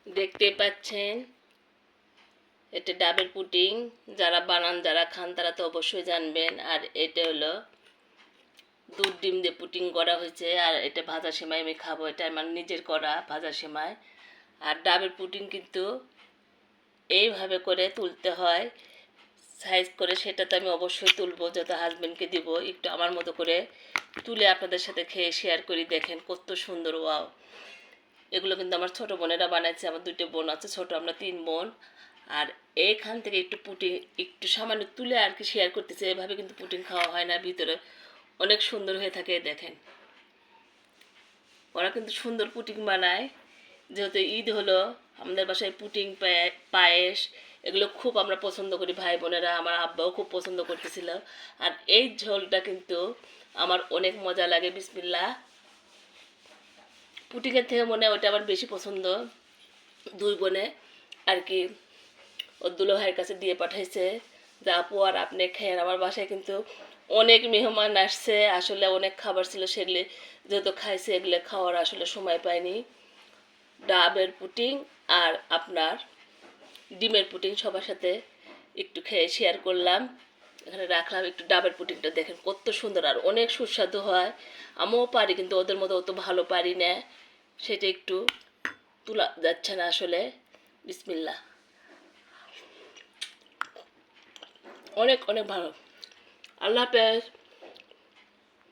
দেখতে পাচ্ছেন এটা ডাবের পুডিং। যারা বানান যারা খান তারা তো অবশ্যই জানবেন। আর এটা হলো দুধ ডিম দিয়ে পুডিং করা হয়েছে। আর এটা ভাজা সেমাই আমি খাবো, এটা আমার নিজের করা ভাজা সেমাই। আর ডাবের পুডিং কিন্তু এইভাবে করে তুলতে হয় সাইজ করে, সেটা তো আমি অবশ্যই তুলবো, যত হাজবেন্ডকে দিব। একটু আমার মতো করে তুলে আপনাদের সাথে খেয়ে শেয়ার করি। দেখেন কত সুন্দর, ওয়াও। এগুলো কিন্তু আমার ছোটো বোনেরা বানাইছে, আমার 2টে বোন আছে ছোট, আমরা 3 বোন। আর এইখান থেকে একটু পুটিং একটু সামান্য তুলে আর কি শেয়ার করতেছে। এভাবে কিন্তু পুটিং খাওয়া হয় না, ভিতরে অনেক সুন্দর হয়ে থাকে। দেখেন ওরা কিন্তু সুন্দর পুটিং বানায়। যেহেতু ঈদ হলো, আমাদের বাসায় পুটিং পায়েস এগুলো খুব আমরা পছন্দ করি ভাই বোনেরা। আমার আব্বাও খুব পছন্দ করতেছিল। আর এই ঝোলটা কিন্তু আমার অনেক মজা লাগে। বিসমিল্লাহ। পুটিংয়ের থেকে মনে হয় ওটা আবার বেশি পছন্দ। 2 বোনে আর কি ওর দুলো ভাইয়ের কাছে দিয়ে পাঠাইছে, যা আপু আর আপনি খেয়েন। আমার বাসায় কিন্তু অনেক মেহমান আসছে, আসলে অনেক খাবার ছিল, সেগুলি যেহেতু খাইছে এগুলো খাওয়ার আসলে সময় পাইনি। ডাবের পুটিং আর আপনার ডিমের পুটিং সবার সাথে একটু খেয়ে শেয়ার করলাম, এখানে রাখলাম। একটু ডাবের পুটিংটা দেখেন কত সুন্দর আর অনেক সুস্বাদু হয়। আমিও পারি কিন্তু ওদের মতো অত ভালো পারি না, সেটা একটু তোলা যাচ্ছে না আসলে। বিসমিল্লাহ। অনেক অনেক ভালো। আল্লাহ হাফেজ।